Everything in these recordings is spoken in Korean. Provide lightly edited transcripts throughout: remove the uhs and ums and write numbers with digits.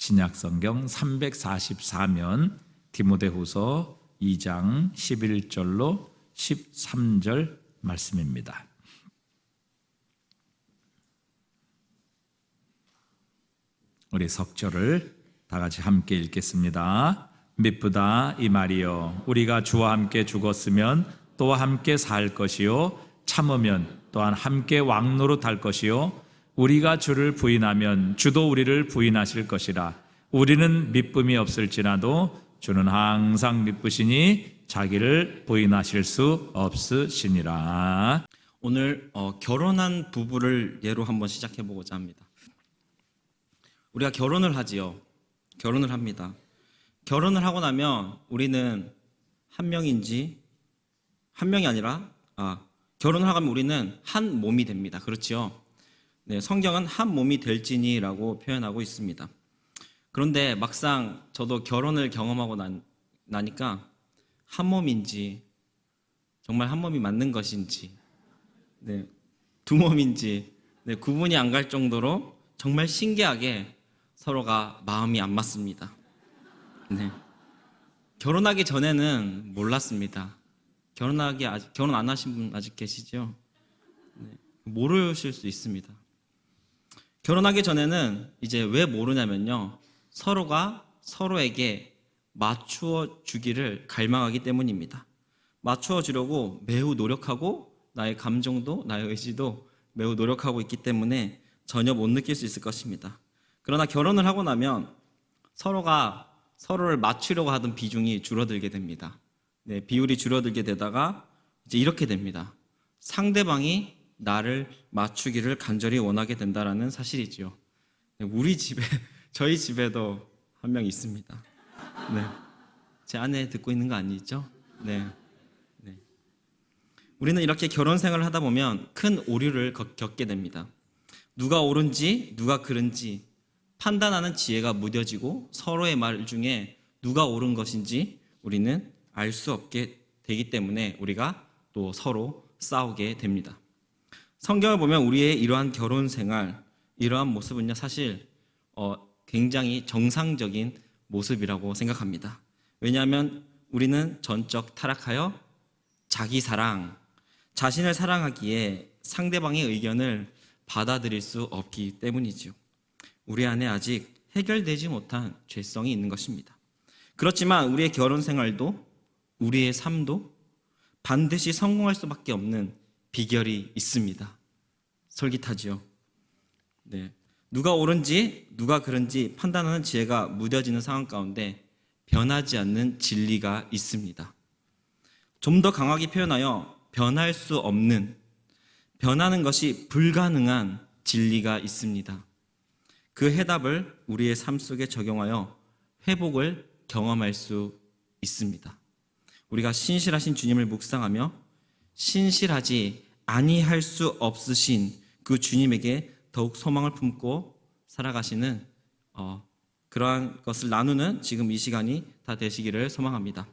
신약성경 344면 디모데후서 2장 11절로 13절 말씀입니다. 우리 석절을 다 같이 함께 읽겠습니다. 미쁘다 이 말이요 우리가 주와 함께 죽었으면 또 함께 살 것이요 참으면 또한 함께 왕노릇할 것이요 우리가 주를 부인하면 주도 우리를 부인하실 것이라. 우리는 미쁨이 없을지라도 주는 항상 미쁘시니 자기를 부인하실 수 없으시니라. 오늘 결혼한 부부를 예로 한번 시작해 보고자 합니다. 우리가 결혼을 하지요. 결혼을 합니다. 결혼을 하고 나면 우리는 한 명인지 한 명이 아니라 결혼을 하면 우리는 한 몸이 됩니다. 그렇지요? 네, 성경은 한 몸이 될지니라고 표현하고 있습니다. 그런데 막상 저도 결혼을 경험하고 나니까 한 몸인지 정말 한 몸이 맞는 것인지 두 몸인지 구분이 안 갈 정도로 정말 신기하게 서로가 마음이 안 맞습니다. 결혼하기 전에는 몰랐습니다. 결혼 안 하신 분 아직 계시죠? 모르실 수 있습니다. 결혼하기 전에는 이제 왜 모르냐면요, 서로가 서로에게 맞추어 주기를 갈망하기 때문입니다. 맞추어 주려고 매우 노력하고 나의 감정도 나의 의지도 매우 노력하고 있기 때문에 전혀 못 느낄 수 있을 것입니다. 그러나 결혼을 하고 나면 서로가 서로를 맞추려고 하던 비중이 줄어들게 됩니다. 비율이 줄어들게 되다가 이제 이렇게 됩니다. 상대방이 나를 맞추기를 간절히 원하게 된다라는 사실이지요. 우리 집에, 저희 집에도 한 명 있습니다. 제 아내 듣고 있는 거 아니죠? 우리는 이렇게 결혼 생활을 하다 보면 큰 오류를 겪게 됩니다. 누가 옳은지 누가 그른지 판단하는 지혜가 무뎌지고 서로의 말 중에 누가 옳은 것인지 우리는 알 수 없게 되기 때문에 우리가 또 서로 싸우게 됩니다. 성경을 보면 우리의 이러한 결혼 생활, 이러한 모습은요, 사실 굉장히 정상적인 모습이라고 생각합니다. 왜냐하면 우리는 전적 타락하여 자기 사랑, 자신을 사랑하기에 상대방의 의견을 받아들일 수 없기 때문이죠. 우리 안에 아직 해결되지 못한 죄성이 있는 것입니다. 그렇지만 우리의 결혼 생활도 우리의 삶도 반드시 성공할 수밖에 없는 비결이 있습니다. 솔깃하지요. 누가 옳은지 누가 그른지 판단하는 지혜가 무뎌지는 상황 가운데 변하지 않는 진리가 있습니다. 좀 더 강하게 표현하여 변할 수 없는, 변하는 것이 불가능한 진리가 있습니다. 그 해답을 우리의 삶 속에 적용하여 회복을 경험할 수 있습니다. 우리가 신실하신 주님을 묵상하며 신실하지 아니할 수 없으신 그 주님에게 더욱 소망을 품고 살아가시는 그러한 것을 나누는 지금 이 시간이 다 되시기를 소망합니다.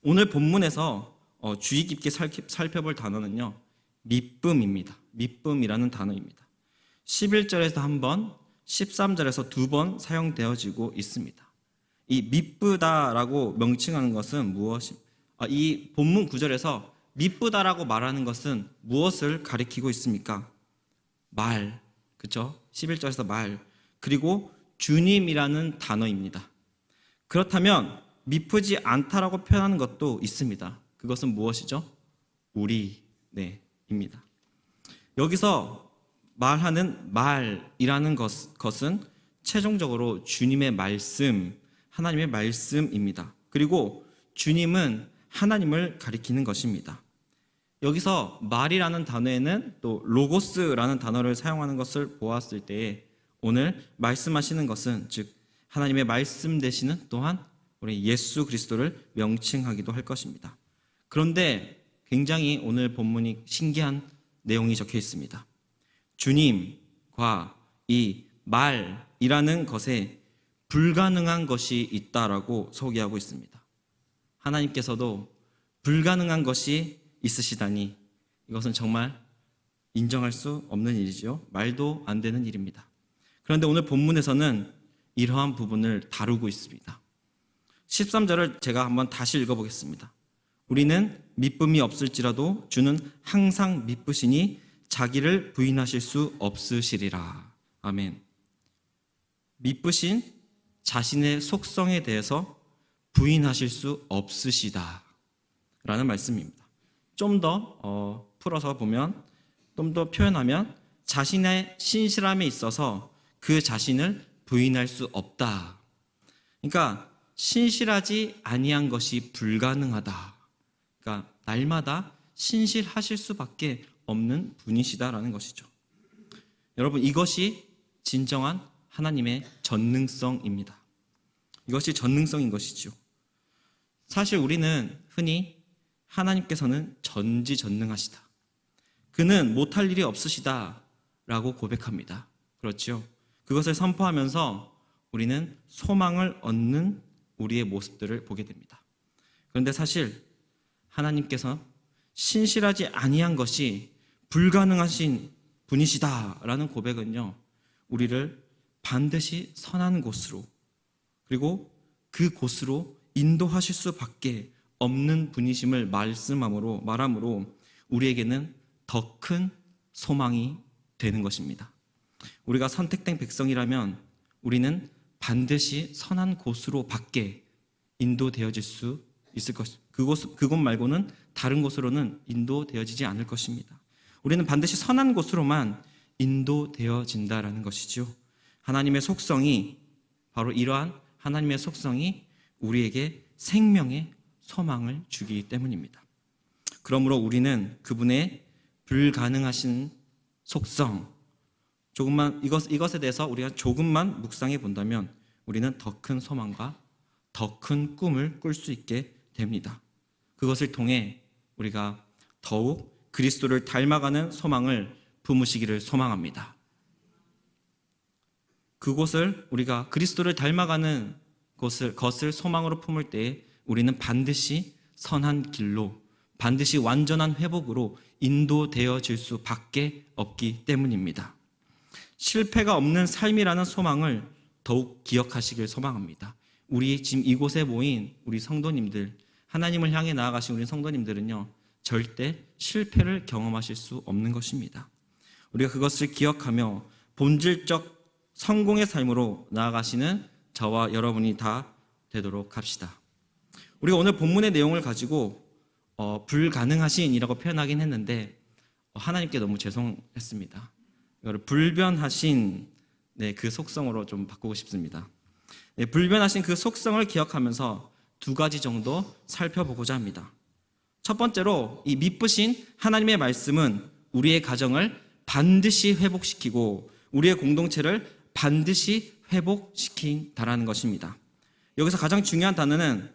오늘 본문에서 주의 깊게 살펴볼 단어는요, 미쁨입니다. 미쁨이라는 단어입니다. 11절에서 한 번, 13절에서 두 번 사용되어지고 있습니다. 이 미쁘다라고 명칭하는 것은 이 본문 구절에서 미쁘다라고 말하는 것은 무엇을 가리키고 있습니까? 말, 그렇죠? 11절에서 말, 그리고 주님이라는 단어입니다. 그렇다면 미쁘지 않다라고 표현하는 것도 있습니다. 그것은 무엇이죠? 입니다. 여기서 말하는 말이라는 것은 최종적으로 주님의 말씀, 하나님의 말씀입니다. 그리고 주님은 하나님을 가리키는 것입니다. 여기서 말이라는 단어에는 또 로고스라는 단어를 사용하는 것을 보았을 때에 오늘 말씀하시는 것은 즉 하나님의 말씀 되시는 또한 우리 예수 그리스도를 명칭하기도 할 것입니다. 그런데 굉장히 오늘 본문이 신기한 내용이 적혀 있습니다. 주님과 이 말이라는 것에 불가능한 것이 있다라고 소개하고 있습니다. 하나님께서도 불가능한 것이 있으시다니 이것은 정말 인정할 수 없는 일이죠. 말도 안 되는 일입니다. 그런데 오늘 본문에서는 이러한 부분을 다루고 있습니다. 13절을 제가 한번 다시 읽어보겠습니다. 우리는 미쁨이 없을지라도 주는 항상 미쁘시니 자기를 부인하실 수 없으시리라. 아멘. 미쁘신 자신의 속성에 대해서 부인하실 수 없으시다 라는 말씀입니다. 좀 더 풀어서 보면, 좀 더 표현하면 자신의 신실함에 있어서 그 자신을 부인할 수 없다. 그러니까 신실하지 아니한 것이 불가능하다. 그러니까 날마다 신실하실 수밖에 없는 분이시다라는 것이죠. 여러분, 이것이 진정한 하나님의 전능성입니다. 이것이 전능성인 것이죠. 사실 우리는 흔히 하나님께서는 전지전능하시다, 그는 못할 일이 없으시다 라고 고백합니다. 그렇죠? 그것을 선포하면서 우리는 소망을 얻는 우리의 모습들을 보게 됩니다. 그런데 사실 하나님께서 신실하지 아니한 것이 불가능하신 분이시다라는 고백은요, 우리를 반드시 선한 곳으로, 그리고 그 곳으로 인도하실 수밖에 없는 분이심을 말함으로 우리에게는 더 큰 소망이 되는 것입니다. 우리가 선택된 백성이라면 우리는 반드시 선한 곳으로 밖에 인도되어질 수 있을 것입니다. 그곳 말고는 다른 곳으로는 인도되어지지 않을 것입니다. 우리는 반드시 선한 곳으로만 인도되어진다라는 것이죠. 하나님의 속성이, 바로 이러한 하나님의 속성이 우리에게 생명의 소망을 주기 때문입니다. 그러므로 우리는 그분의 불가능하신 속성, 이것에 대해서 우리가 조금만 묵상해 본다면 우리는 더 큰 소망과 더 큰 꿈을 꿀 수 있게 됩니다. 그것을 통해 우리가 더욱 그리스도를 닮아가는 소망을 품으시기를 소망합니다. 그곳을, 우리가 그리스도를 닮아가는 것을 소망으로 품을 때에 우리는 반드시 선한 길로, 반드시 완전한 회복으로 인도되어질 수밖에 없기 때문입니다. 실패가 없는 삶이라는 소망을 더욱 기억하시길 소망합니다. 우리 지금 이곳에 모인 우리 성도님들, 하나님을 향해 나아가신 우리 성도님들은요, 절대 실패를 경험하실 수 없는 것입니다. 우리가 그것을 기억하며 본질적 성공의 삶으로 나아가시는 저와 여러분이 다 되도록 합시다. 우리가 오늘 본문의 내용을 가지고 불가능하신이라고 표현하긴 했는데 하나님께 너무 죄송했습니다. 이걸 불변하신 그 속성으로 좀 바꾸고 싶습니다. 불변하신 그 속성을 기억하면서 두 가지 정도 살펴보고자 합니다. 첫 번째로, 이 미쁘신 하나님의 말씀은 우리의 가정을 반드시 회복시키고 우리의 공동체를 반드시 회복시킨다라는 것입니다. 여기서 가장 중요한 단어는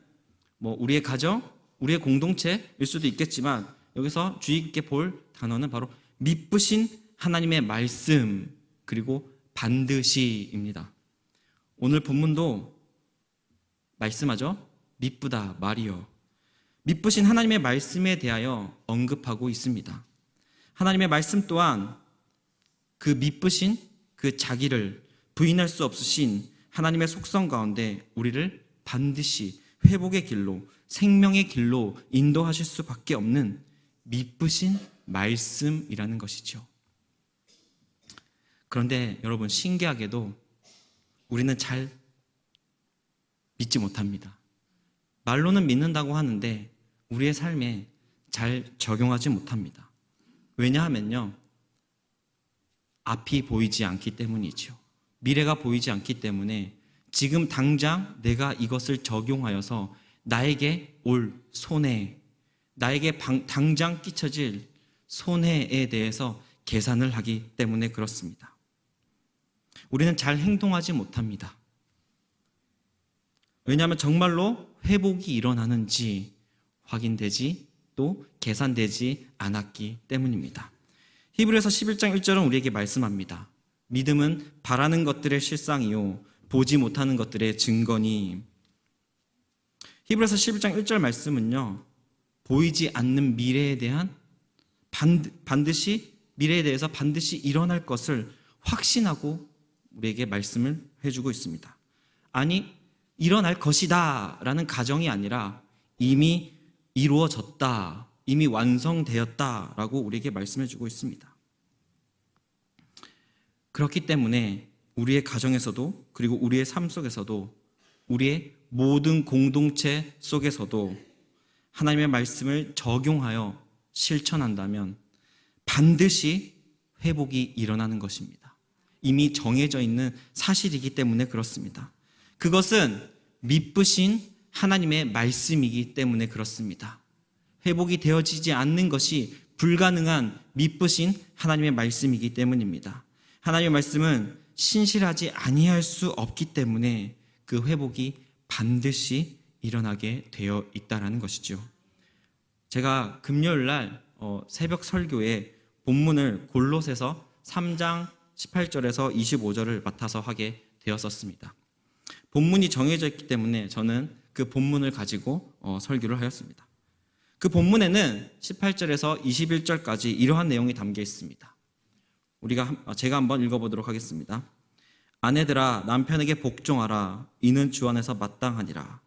우리의 가정, 우리의 공동체일 수도 있겠지만 여기서 주의 깊게 볼 단어는 바로 미쁘신 하나님의 말씀, 그리고 반드시입니다. 오늘 본문도 말씀하죠. 미쁘다 말이요. 미쁘신 하나님의 말씀에 대하여 언급하고 있습니다. 하나님의 말씀 또한 그 미쁘신 그 자기를 부인할 수 없으신 하나님의 속성 가운데 우리를 반드시 회복의 길로, 생명의 길로 인도하실 수밖에 없는 미쁘신 말씀이라는 것이죠. 그런데 여러분, 신기하게도 우리는 잘 믿지 못합니다. 말로는 믿는다고 하는데 우리의 삶에 잘 적용하지 못합니다. 왜냐하면요, 앞이 보이지 않기 때문이죠. 미래가 보이지 않기 때문에 지금 당장 내가 이것을 적용하여서 나에게 올 손해, 나에게 당장 끼쳐질 손해에 대해서 계산을 하기 때문에 그렇습니다. 우리는 잘 행동하지 못합니다. 왜냐하면 정말로 회복이 일어나는지 확인되지 또 계산되지 않았기 때문입니다. 히브리서 11장 1절은 우리에게 말씀합니다. 믿음은 바라는 것들의 실상이요 보지 못하는 것들의 증거니. 히브리서 11장 1절 말씀은요, 보이지 않는 미래에 대한 미래에 대해서 반드시 일어날 것을 확신하고 우리에게 말씀을 해주고 있습니다. 아니 일어날 것이다 라는 가정이 아니라 이미 이루어졌다, 이미 완성되었다라고 우리에게 말씀해 주고 있습니다. 그렇기 때문에 우리의 가정에서도, 그리고 우리의 삶 속에서도, 우리의 모든 공동체 속에서도 하나님의 말씀을 적용하여 실천한다면 반드시 회복이 일어나는 것입니다. 이미 정해져 있는 사실이기 때문에 그렇습니다. 그것은 미쁘신 하나님의 말씀이기 때문에 그렇습니다. 회복이 되어지지 않는 것이 불가능한 미쁘신 하나님의 말씀이기 때문입니다. 하나님의 말씀은 신실하지 아니할 수 없기 때문에 그 회복이 반드시 일어나게 되어 있다는 것이죠. 제가 금요일 날 새벽 설교에 본문을 골로새서 3장 18절에서 25절을 맡아서 하게 되었었습니다. 본문이 정해져 있기 때문에 저는 그 본문을 가지고 설교를 하였습니다. 그 본문에는 18절에서 21절까지 이러한 내용이 담겨 있습니다. 제가 한번 읽어보도록 하겠습니다. 아내들아 남편에게 복종하라. 이는 주 안에서 마땅하니라.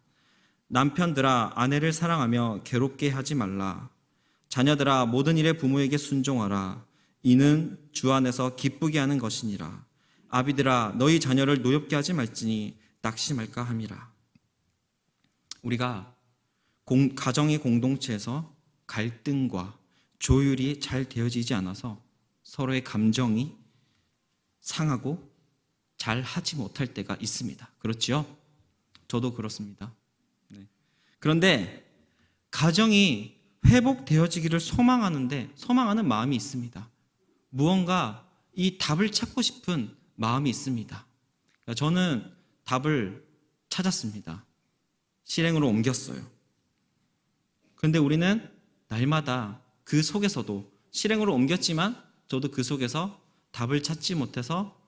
남편들아 아내를 사랑하며 괴롭게 하지 말라. 자녀들아 모든 일에 부모에게 순종하라. 이는 주 안에서 기쁘게 하는 것이니라. 아비들아 너희 자녀를 노엽게 하지 말지니 낙심할까 함이라. 우리가 가정의 공동체에서 갈등과 조율이 잘 되어지지 않아서 서로의 감정이 상하고 잘 하지 못할 때가 있습니다. 그렇지요? 저도 그렇습니다. 네. 그런데 가정이 회복되어지기를 소망하는 마음이 있습니다. 무언가 이 답을 찾고 싶은 마음이 있습니다. 저는 답을 찾았습니다. 실행으로 옮겼어요. 그런데 우리는 날마다 그 속에서도 실행으로 옮겼지만 저도 그 속에서 답을 찾지 못해서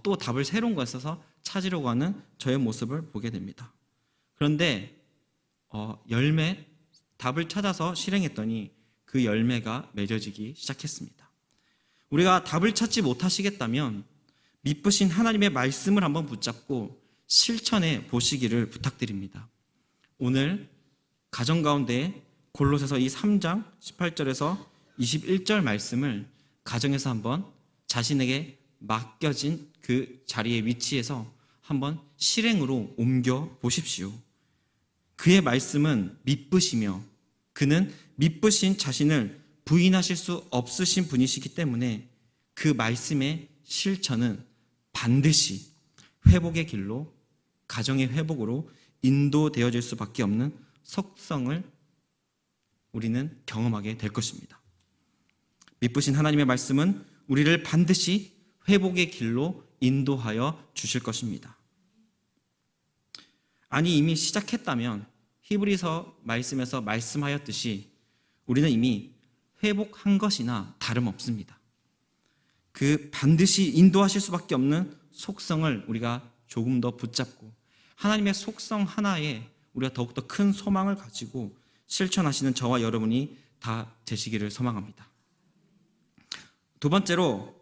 또 답을 새로운 것에서 찾으려고 하는 저의 모습을 보게 됩니다. 그런데 답을 찾아서 실행했더니 그 열매가 맺어지기 시작했습니다. 우리가 답을 찾지 못하시겠다면 미쁘신 하나님의 말씀을 한번 붙잡고 실천해 보시기를 부탁드립니다. 오늘 가정 가운데 골로새서 이 3장 18절에서 21절 말씀을 가정에서 한번 자신에게 맡겨진 그 자리에 위치해서 한번 실행으로 옮겨 보십시오. 그의 말씀은 미쁘시며 그는 미쁘신 자신을 부인하실 수 없으신 분이시기 때문에 그 말씀의 실천은 반드시 회복의 길로, 가정의 회복으로 인도되어질 수밖에 없는 속성을 우리는 경험하게 될 것입니다. 미쁘신 하나님의 말씀은 우리를 반드시 회복의 길로 인도하여 주실 것입니다. 아니 이미 시작했다면 히브리서 말씀에서 말씀하였듯이 우리는 이미 회복한 것이나 다름없습니다. 그 반드시 인도하실 수밖에 없는 속성을 우리가 조금 더 붙잡고 하나님의 속성 하나에 우리가 더욱더 큰 소망을 가지고 실천하시는 저와 여러분이 다 되시기를 소망합니다. 두 번째로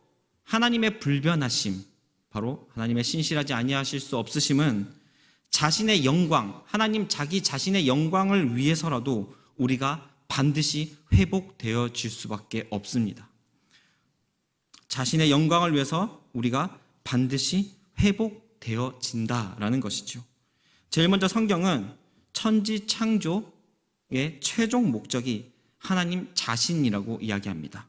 하나님의 불변하심, 바로 하나님의 신실하지 아니하실 수 없으심은 자신의 영광, 하나님 자기 자신의 영광을 위해서라도 우리가 반드시 회복되어질 수밖에 없습니다. 자신의 영광을 위해서 우리가 반드시 회복되어진다라는 것이죠. 제일 먼저 성경은 천지 창조의 최종 목적이 하나님 자신이라고 이야기합니다.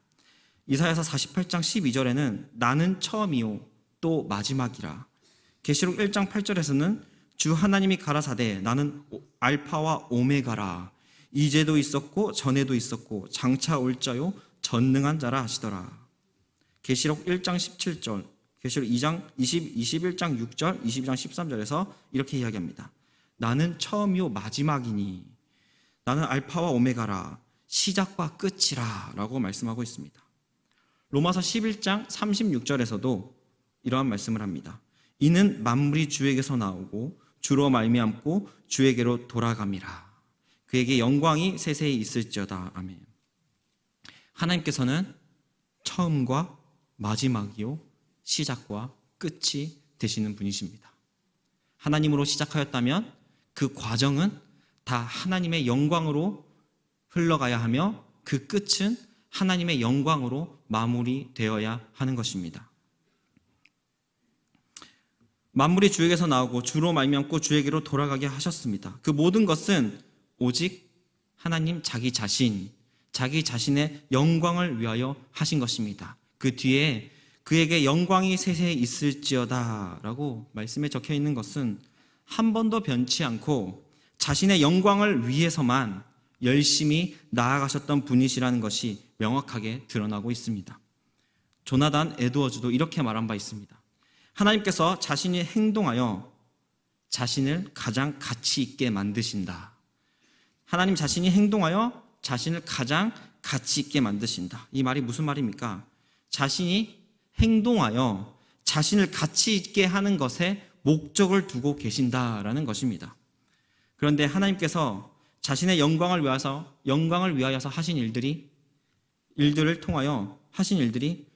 이사야서 48장 12절에는 나는 처음이요 또 마지막이라. 계시록 1장 8절에서는 주 하나님이 가라사대 나는 알파와 오메가라. 이제도 있었고 전에도 있었고 장차 올 자요 전능한 자라 하시더라. 계시록 1장 17절, 계시록 21장 6절, 22장 13절에서 이렇게 이야기합니다. 나는 처음이요 마지막이니 나는 알파와 오메가라 시작과 끝이라 라고 말씀하고 있습니다. 로마서 11장 36절에서도 이러한 말씀을 합니다. 이는 만물이 주에게서 나오고 주로 말미암고 주에게로 돌아감이라. 그에게 영광이 세세히 있을지어다. 아멘. 하나님께서는 처음과 마지막이요 시작과 끝이 되시는 분이십니다. 하나님으로 시작하였다면 그 과정은 다 하나님의 영광으로 흘러가야 하며 그 끝은 하나님의 영광으로 마무리되어야 하는 것입니다. 만물이 주에게서 나오고 주로 말미암고 주에게로 돌아가게 하셨습니다. 그 모든 것은 오직 하나님 자기 자신의 영광을 위하여 하신 것입니다. 그 뒤에 그에게 영광이 세세히 있을지어다 라고 말씀에 적혀 있는 것은 한 번도 변치 않고 자신의 영광을 위해서만 열심히 나아가셨던 분이시라는 것이 명확하게 드러나고 있습니다. 조나단 에드워즈도 이렇게 말한 바 있습니다. 하나님께서 자신이 행동하여 자신을 가장 가치 있게 만드신다. 하나님 자신이 행동하여 자신을 가장 가치 있게 만드신다. 이 말이 무슨 말입니까? 자신이 행동하여 자신을 가치 있게 하는 것에 목적을 두고 계신다라는 것입니다. 그런데 하나님께서 자신의 영광을 위하여서 하신 일들을 통하여 하신 일들이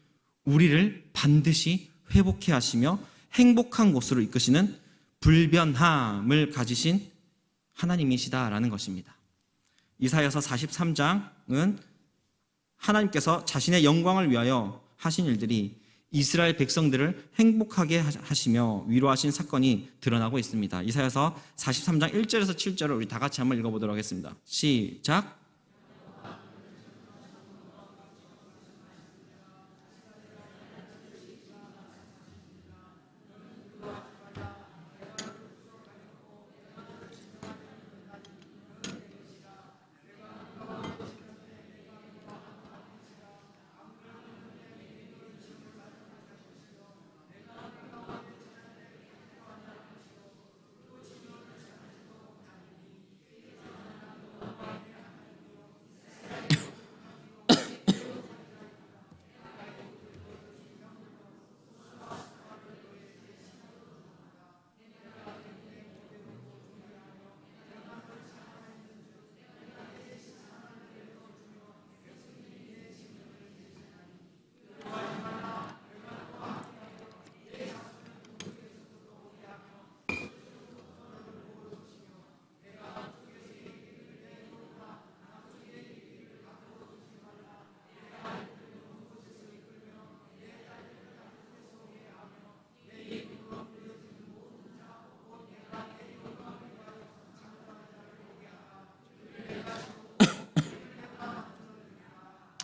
우리를 반드시 회복해 하시며 행복한 곳으로 이끄시는 불변함을 가지신 하나님이시다라는 것입니다. 이사야서 43장은 하나님께서 자신의 영광을 위하여 하신 일들이 이스라엘 백성들을 행복하게 하시며 위로하신 사건이 드러나고 있습니다. 이사야서 43장 1절에서 7절을 우리 다 같이 한번 읽어보도록 하겠습니다. 시작.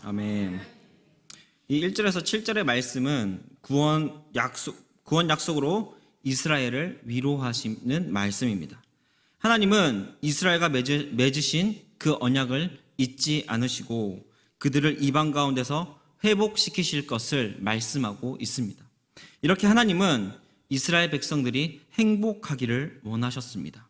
아멘. 이 1절에서 7절의 말씀은 구원 약속으로 이스라엘을 위로하시는 말씀입니다. 하나님은 이스라엘과 맺으신 그 언약을 잊지 않으시고 그들을 이방 가운데서 회복시키실 것을 말씀하고 있습니다. 이렇게 하나님은 이스라엘 백성들이 행복하기를 원하셨습니다.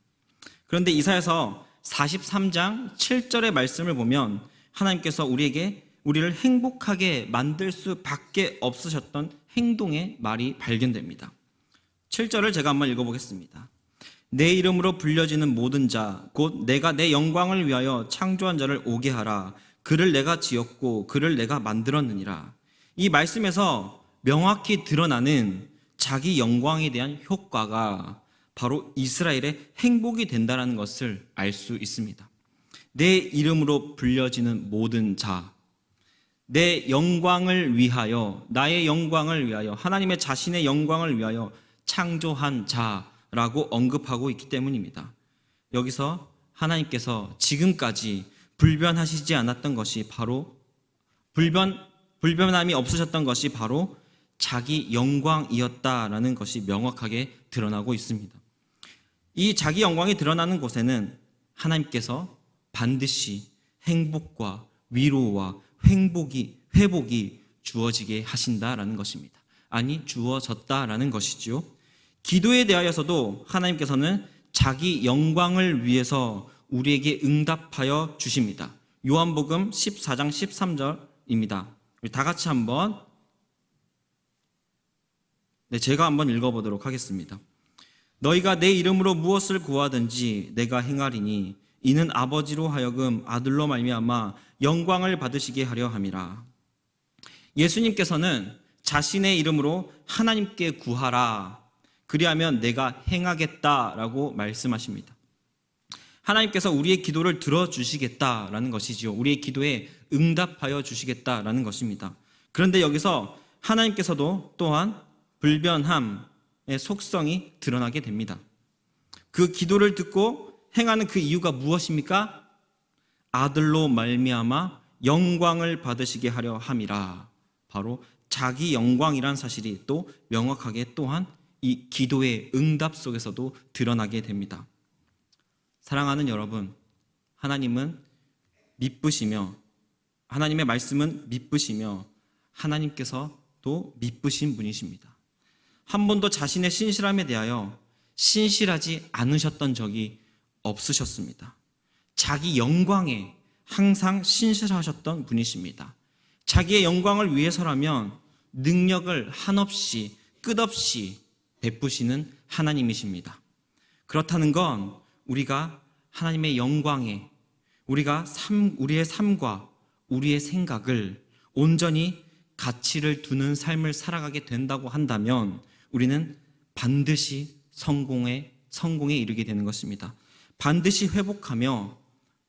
그런데 이사야서 43장 7절의 말씀을 보면 하나님께서 우리를 행복하게 만들 수밖에 없으셨던 행동의 말이 발견됩니다. 7절을 제가 한번 읽어보겠습니다. 내 이름으로 불려지는 모든 자, 곧 내가 내 영광을 위하여 창조한 자를 오게 하라. 그를 내가 지었고 그를 내가 만들었느니라. 이 말씀에서 명확히 드러나는 자기 영광에 대한 효과가 바로 이스라엘의 행복이 된다는 것을 알 수 있습니다. 내 이름으로 불려지는 모든 자, 내 영광을 위하여, 나의 영광을 위하여, 하나님의 자신의 영광을 위하여 창조한 자라고 언급하고 있기 때문입니다. 여기서 하나님께서 지금까지 불변하시지 않았던 것이 바로 불변함이 없으셨던 것이 바로 자기 영광이었다라는 것이 명확하게 드러나고 있습니다. 이 자기 영광이 드러나는 곳에는 하나님께서 반드시 행복과 위로와 회복이 주어지게 하신다라는 것입니다. 아니, 주어졌다라는 것이지요. 기도에 대하여서도 하나님께서는 자기 영광을 위해서 우리에게 응답하여 주십니다. 요한복음 14장 13절입니다. 우리 다 같이 한번 제가 한번 읽어보도록 하겠습니다. 너희가 내 이름으로 무엇을 구하든지 내가 행하리니 이는 아버지로 하여금 아들로 말미암아 영광을 받으시게 하려 함이라. 예수님께서는 자신의 이름으로 하나님께 구하라, 그리하면 내가 행하겠다라고 말씀하십니다. 하나님께서 우리의 기도를 들어주시겠다라는 것이지요. 우리의 기도에 응답하여 주시겠다라는 것입니다. 그런데 여기서 하나님께서도 또한 불변함의 속성이 드러나게 됩니다. 그 기도를 듣고 행하는 그 이유가 무엇입니까? 아들로 말미암아 영광을 받으시게 하려 함이라. 바로 자기 영광이란 사실이 또 명확하게 또한 이 기도의 응답 속에서도 드러나게 됩니다. 사랑하는 여러분, 하나님은 미쁘시며 하나님의 말씀은 미쁘시며 하나님께서도 미쁘신 분이십니다. 한 번도 자신의 신실함에 대하여 신실하지 않으셨던 적이 없으셨습니다. 자기 영광에 항상 신실하셨던 분이십니다. 자기의 영광을 위해서라면 능력을 한없이 끝없이 베푸시는 하나님이십니다. 그렇다는 건 우리가 하나님의 영광에 우리의 삶과 우리의 생각을 온전히 가치를 두는 삶을 살아가게 된다고 한다면 우리는 반드시 성공에 이르게 되는 것입니다. 반드시 회복하며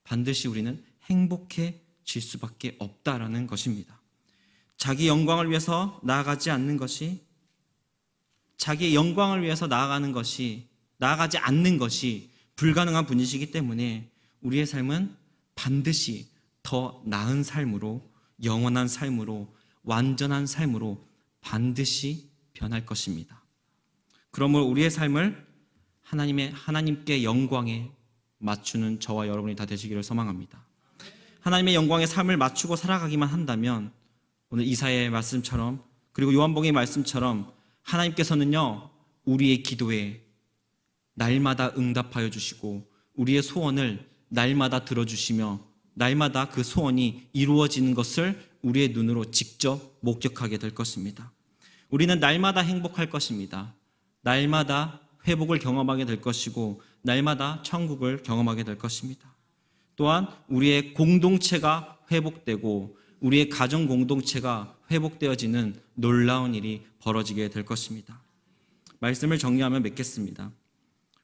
반드시 우리는 행복해질 수밖에 없다라는 것입니다. 자기 영광을 위해서 나아가지 않는 것이 자기의 영광을 위해서 나아가지 않는 것이 불가능한 분이시기 때문에 우리의 삶은 반드시 더 나은 삶으로, 영원한 삶으로, 완전한 삶으로 반드시 변할 것입니다. 그러므로 우리의 삶을 하나님께 영광에 맞추는 저와 여러분이 다 되시기를 소망합니다. 하나님의 영광의 삶을 맞추고 살아가기만 한다면 오늘 이사야의 말씀처럼 그리고 요한복음의 말씀처럼 하나님께서는요 우리의 기도에 날마다 응답하여 주시고 우리의 소원을 날마다 들어주시며 날마다 그 소원이 이루어지는 것을 우리의 눈으로 직접 목격하게 될 것입니다. 우리는 날마다 행복할 것입니다. 날마다 회복을 경험하게 될 것이고 날마다 천국을 경험하게 될 것입니다. 또한 우리의 공동체가 회복되고 우리의 가정 공동체가 회복되어지는 놀라운 일이 벌어지게 될 것입니다. 말씀을 정리하면 맺겠습니다.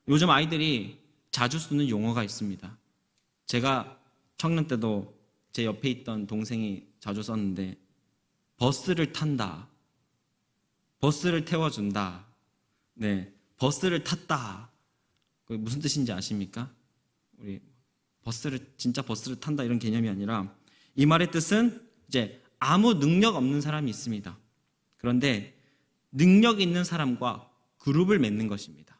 요즘 아이들이 자주 쓰는 용어가 있습니다. 제가 청년 때도 제 옆에 있던 동생이 자주 썼는데 버스를 탄다, 버스를 태워준다, 버스를 탔다. 그게 무슨 뜻인지 아십니까? 우리 진짜 버스를 탄다 이런 개념이 아니라 이 말의 뜻은 이제 아무 능력 없는 사람이 있습니다. 그런데 능력 있는 사람과 그룹을 맺는 것입니다.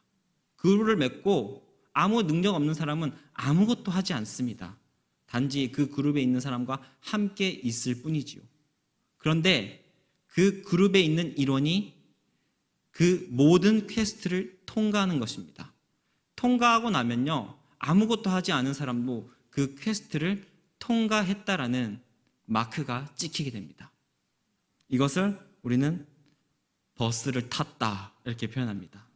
그룹을 맺고 아무 능력 없는 사람은 아무것도 하지 않습니다. 단지 그 그룹에 있는 사람과 함께 있을 뿐이지요. 그런데 그 그룹에 있는 일원이 그 모든 퀘스트를 통과하는 것입니다. 통과하고 나면요, 아무것도 하지 않은 사람도 그 퀘스트를 통과했다라는 마크가 찍히게 됩니다. 이것을 우리는 버스를 탔다 이렇게 표현합니다.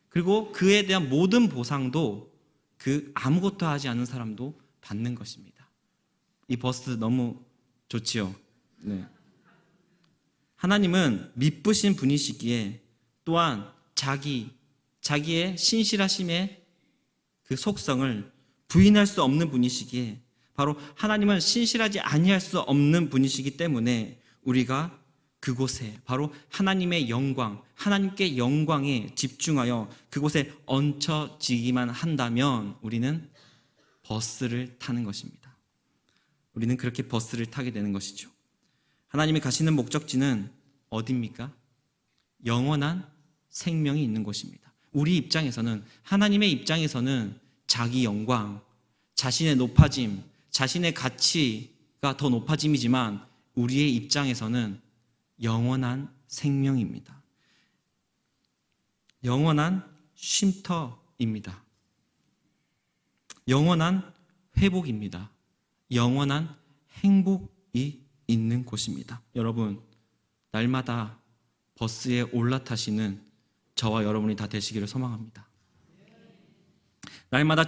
그리고 그에 대한 모든 보상도 그 아무것도 하지 않은 사람도 받는 것입니다. 이 버스 너무 좋지요. 하나님은 미쁘신 분이시기에 또한 자기의 신실하심의 그 속성을 부인할 수 없는 분이시기에 바로 하나님은 신실하지 아니할 수 없는 분이시기 때문에 우리가 그곳에 바로 하나님의 영광, 하나님께 영광에 집중하여 그곳에 얹혀지기만 한다면 우리는 버스를 타는 것입니다. 우리는 그렇게 버스를 타게 되는 것이죠. 하나님이 가시는 목적지는 어디입니까? 영원한 생명이 있는 곳입니다. 우리 입장에서는, 하나님의 입장에서는 자기 영광, 자신의 높아짐, 자신의 가치가 더 높아짐이지만 우리의 입장에서는 영원한 생명입니다. 영원한 쉼터입니다. 영원한 회복입니다. 영원한 행복이 있는 곳입니다. 여러분, 날마다 버스에 올라타시는 저와 여러분이 다 되시기를 소망합니다. 날마다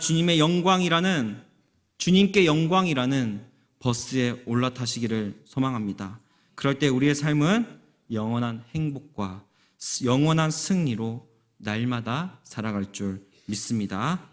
주님께 영광이라는 버스에 올라타시기를 소망합니다. 그럴 때 우리의 삶은 영원한 행복과 영원한 승리로 날마다 살아갈 줄 믿습니다.